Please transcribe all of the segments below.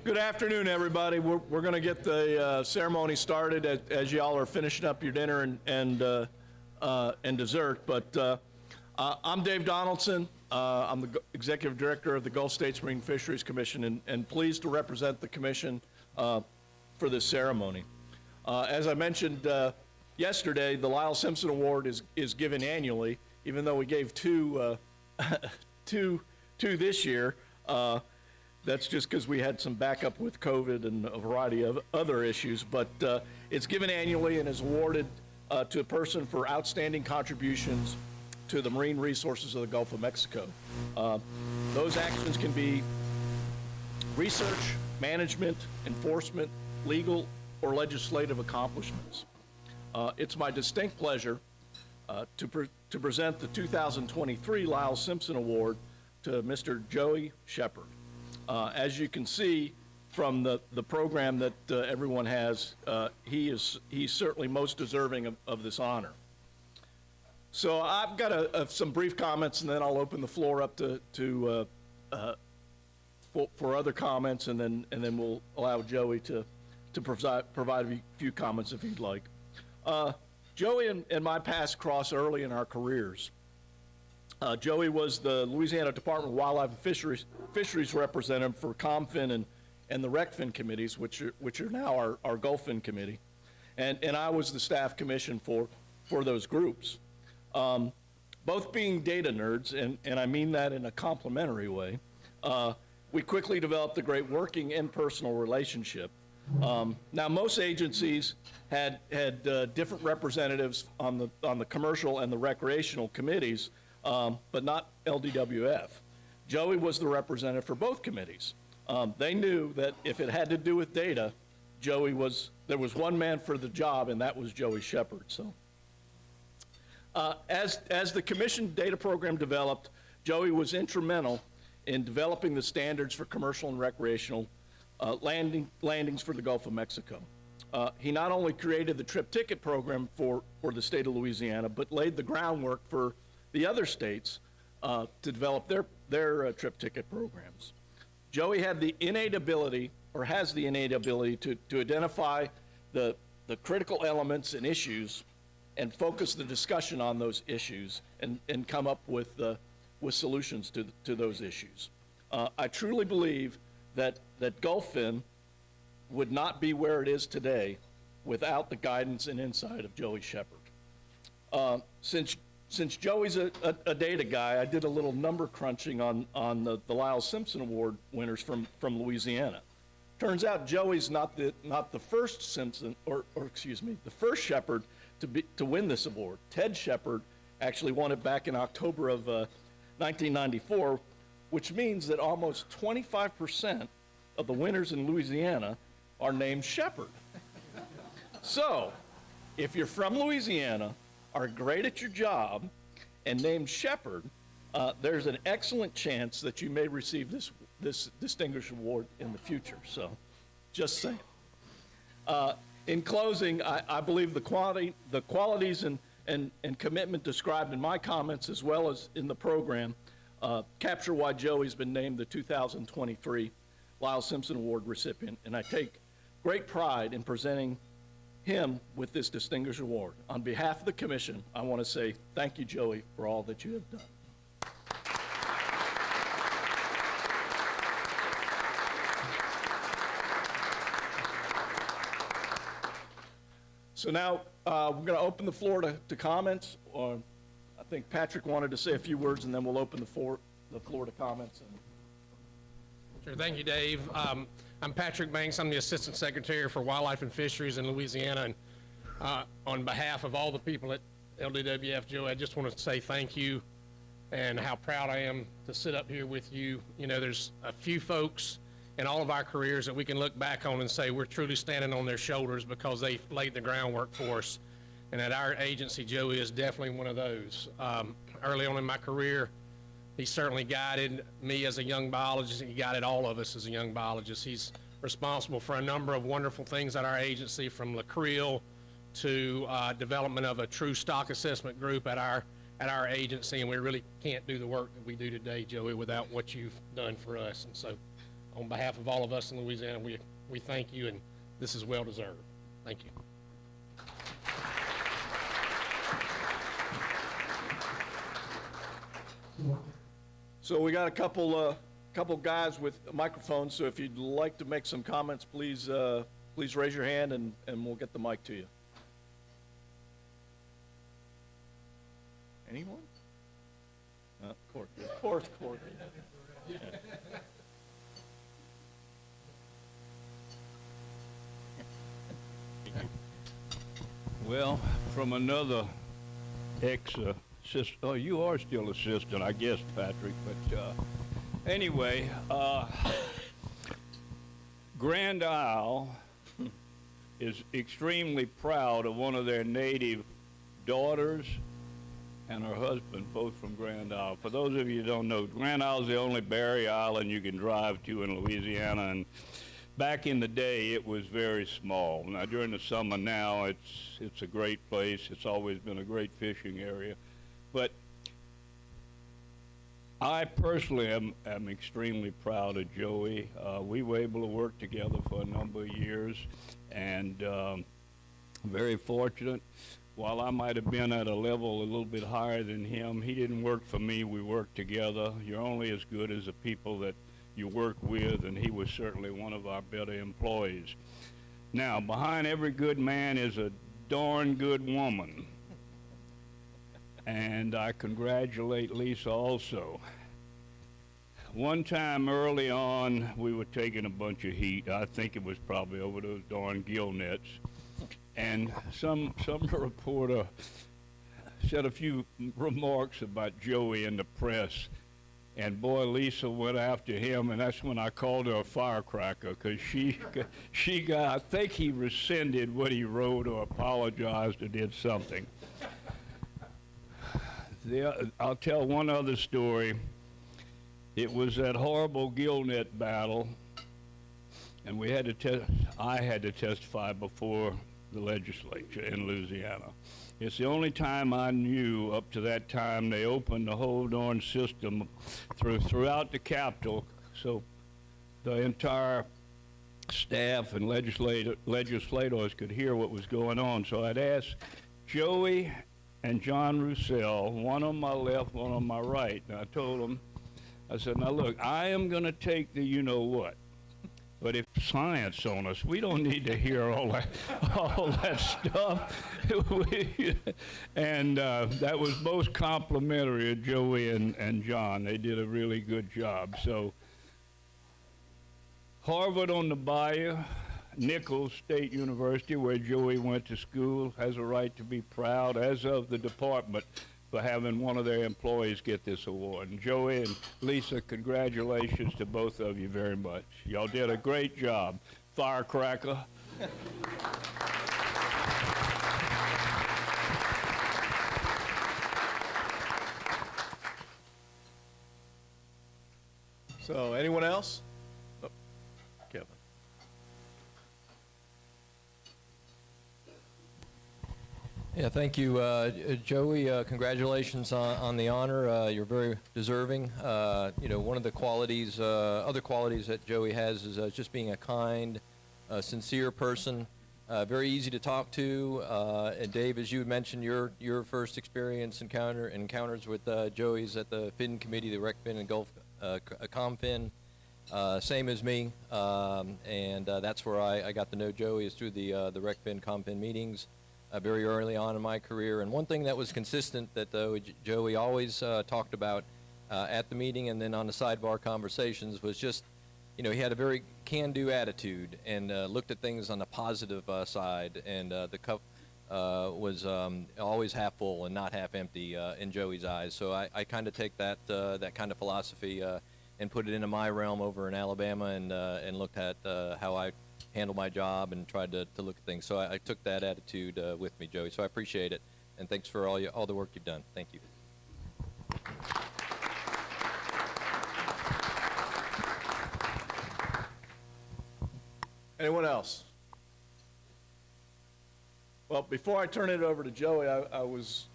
Good afternoon, everybody. We're going to get the ceremony started as y'all are finishing up your dinner and dessert. But I'm Dave Donaldson. I'm the Executive Director of the Gulf States Marine Fisheries Commission and pleased to represent the Commission for this ceremony. As I mentioned yesterday, the Lyles-Simpson Award is given annually, even though we gave two this year. That's just because we had some backup with COVID and a variety of other issues, but it's given annually and is awarded to a person for outstanding contributions to the marine resources of the Gulf of Mexico. Those actions can be research, management, enforcement, legal, or legislative accomplishments. It's my distinct pleasure to present the 2023 Lyles-Simpson Award to Mr. Joseph Shepard. As you can see from the program that everyone has, he's certainly most deserving of this honor. So I've got some brief comments, and then I'll open the floor up for other comments, and then we'll allow Joey to provide a few comments if he'd like. Joey and my paths cross early in our careers. Joey was the Louisiana Department of Wildlife and Fisheries representative for ComFin and the RecFin committees, which are now our Gulffin committee, and I was the staff commission for those groups. Both being data nerds, and I mean that in a complimentary way, we quickly developed a great working and personal relationship. Now, most agencies had different representatives on the commercial and the recreational committees, but not LDWF. Joey was the representative for both committees. They knew that if it had to do with data, there was one man for the job, and that was Joseph Shepard. So, as the commission data program developed, Joey was instrumental in developing the standards for commercial and recreational landings for the Gulf of Mexico. He not only created the trip ticket program for the state of Louisiana, but laid the groundwork for the other states to develop their trip ticket programs. Joey had the innate ability, or has the innate ability, to identify the critical elements and issues and focus the discussion on those issues and come up with solutions to those issues. I truly believe that Gulffin would not be where it is today without the guidance and insight of Joseph Shepard. Since Joey's a data guy, I did a little number crunching on the Lyles-Simpson Award winners from Louisiana. Turns out Joey's not the first Simpson, or excuse me, the first Shepard to win this award. Ted Shepard actually won it back in October of 1994, which means that almost 25% of the winners in Louisiana are named Shepard. So, if you're from Louisiana, are great at your job, and named Shepard, there's an excellent chance that you may receive this distinguished award in the future. So, just saying. In closing, I believe the qualities and commitment described in my comments, as well as in the program, capture why Joey's been named the 2023 Lyles-Simpson Award recipient, and I take great pride in presenting him with this distinguished award. On behalf of the Commission, I want to say thank you, Joey, for all that you have done. So now we're going to open the floor to comments. I think Patrick wanted to say a few words, and then we'll open the floor to comments. Sure, thank you, Dave. I'm Patrick Banks. I'm the Assistant Secretary for Wildlife and Fisheries in Louisiana. And on behalf of all the people at LDWF, Joey, I just want to say thank you and how proud I am to sit up here with you. You know, there's a few folks in all of our careers that we can look back on and say we're truly standing on their shoulders because they laid the groundwork for us. And at our agency, Joey is definitely one of those. Early on in my career, he certainly guided me as a young biologist. He guided all of us as a young biologist. He's responsible for a number of wonderful things at our agency, from LaCreel to development of a true stock assessment group at our agency. And we really can't do the work that we do today, Joey, without what you've done for us. And so on behalf of all of us in Louisiana, we thank you, and this is well deserved. Thank you. So we got a couple guys with microphones, so if you'd like to make some comments, please raise your hand and we'll get the mic to you. Anyone? Court. Court. Yeah. Well, from another ex-assistant, oh, you are still assistant, I guess, Patrick, but anyway, Grand Isle is extremely proud of one of their native daughters and her husband, both from Grand Isle. For those of you who don't know, Grand Isle is the only barrier island you can drive to in Louisiana, and back in the day, it was very small. Now, during the summer now, it's a great place. It's always been a great fishing area. But I personally am extremely proud of Joey. We were able to work together for a number of years, and very fortunate. While I might have been at a level a little bit higher than him, he didn't work for me. We worked together. You're only as good as the people that you work with, and he was certainly one of our better employees. Now, behind every good man is a darn good woman. And I congratulate Lisa also. One time early on, we were taking a bunch of heat. I think it was probably over those darn gill nets. And some reporter said a few remarks about Joey in the press. And boy, Lisa went after him, and that's when I called her a firecracker, because she got, I think he rescinded what he wrote or apologized or did something. I'll tell one other story. It was that horrible gill net battle, and I had to testify before the legislature in Louisiana. It's the only time I knew up to that time they opened the whole darn system throughout the Capitol, so the entire staff and legislators could hear what was going on. So I'd asked Joey and John Roussel, one on my left, one on my right, and I told them, I said, now look, I am going to take the you-know-what. But if science on us, we don't need to hear all that stuff. And that was most complimentary of Joey and John. They did a really good job. So Harvard on the Bayou, Nichols State University, where Joey went to school, has a right to be proud, as of the department, for having one of their employees get this award. And Joey and Lisa, congratulations to both of you very much. Y'all did a great job. Firecracker. So, anyone else? Oh, Kevin. Yeah, thank you, Joey. Congratulations on the honor. You're very deserving. One of the qualities, other qualities that Joey has is just being a kind, sincere person. Very easy to talk to. And Dave, as you had mentioned, your first encounters with Joey's at the Fin Committee, the Rec Fin and Gulf Comfin. Same as me, and that's where I got to know Joey, is through the Rec Fin Comfin meetings. Very early on in my career. And one thing that was consistent that Joey always talked about at the meeting and then on the sidebar conversations was just, he had a very can-do attitude and looked at things on the positive side, and the cup was always half full and not half empty in Joey's eyes. So I kind of take that kind of philosophy and put it into my realm over in Alabama, and looked at how I handle my job and tried to look at things. So I took that attitude with me, Joey. So I appreciate it, and thanks for all the work you've done. Thank you. Anyone else? Well, before I turn it over to Joey, I was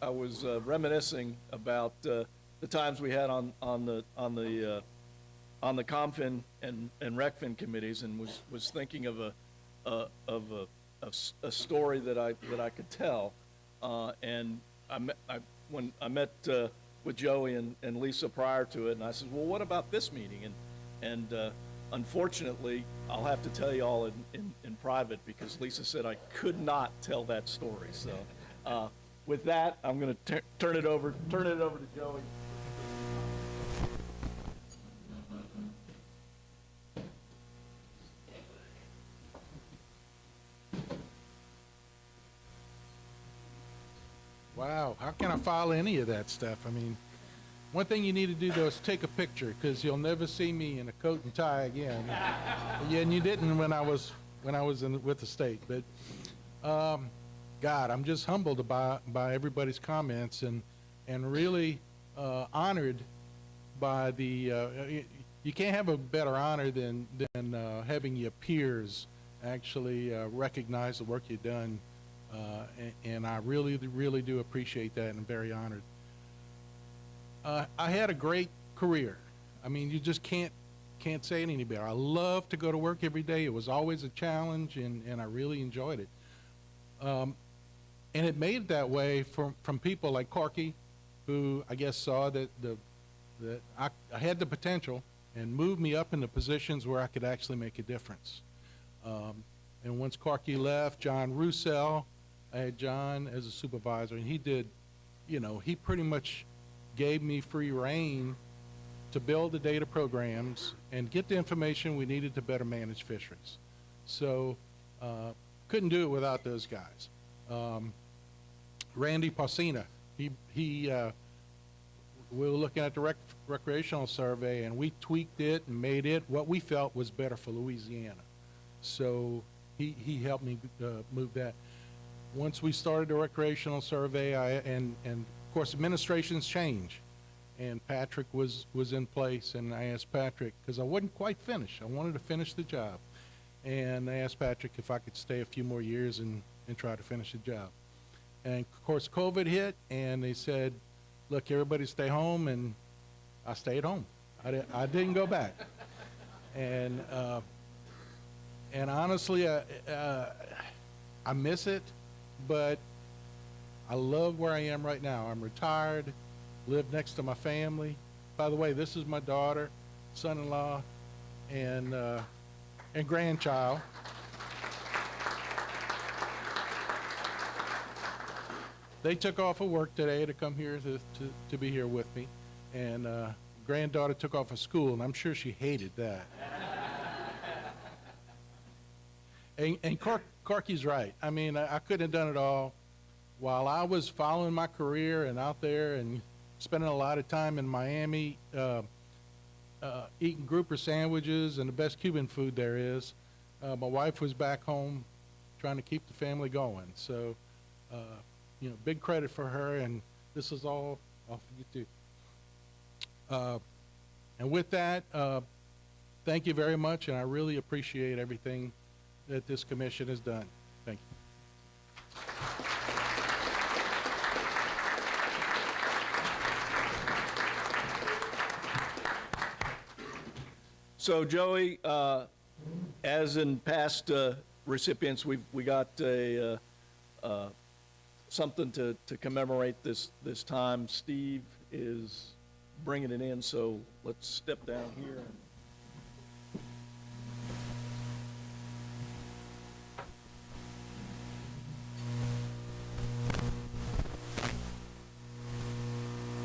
reminiscing about the times we had on the on the ComFin and RecFin committees, and was thinking of a story that I could tell. And when I met with Joey and Lisa prior to it, and I said, well, what about this meeting? And unfortunately, I'll have to tell you all in private, because Lisa said I could not tell that story. So with that, I'm going to turn it over to Joey. Wow, how can I follow any of that stuff? I mean, one thing you need to do though is take a picture, because you'll never see me in a coat and tie again. Yeah, and you didn't when I was with the state. But God, I'm just humbled by everybody's comments, and really honored by the. You can't have a better honor than having your peers actually recognize the work you've done. And I really do appreciate that, and I'm very honored. I had a great career. I mean, you just can't say it any better. I love to go to work every day. It was always a challenge, and I really enjoyed it. And it made it that way from people like Corky, who I guess saw that I had the potential and moved me up into positions where I could actually make a difference. And once Corky left, John Roussel, I had John as a supervisor, and he did, he pretty much gave me free reign to build the data programs and get the information we needed to better manage fisheries. So couldn't do it without those guys. Randy Pausina, we were looking at the recreational survey, and we tweaked it and made it what we felt was better for Louisiana. So he helped me move that. Once we started the recreational survey, and of course administrations change, and Patrick was in place, and I asked Patrick, because I wasn't quite finished. I wanted to finish the job. And I asked Patrick if I could stay a few more years and try to finish the job. And of course COVID hit, and they said, look, everybody stay home, and I stayed home. I didn't go back. And honestly, I miss it, but I love where I am right now. I'm retired, live next to my family. By the way, this is my daughter, son-in-law, and grandchild. They took off of work today to come here to be here with me, and granddaughter took off of school, and I'm sure she hated that. And Corky's right. I mean, I couldn't have done it all. While I was following my career and out there and spending a lot of time in Miami, eating grouper sandwiches and the best Cuban food there is, my wife was back home trying to keep the family going. So, big credit for her, and this is all off of you too. And with that, thank you very much, and I really appreciate everything that this commission has done. Thank you. So Joey, as in past recipients, we got something to commemorate this time. Steve is bringing it in, so let's step down here.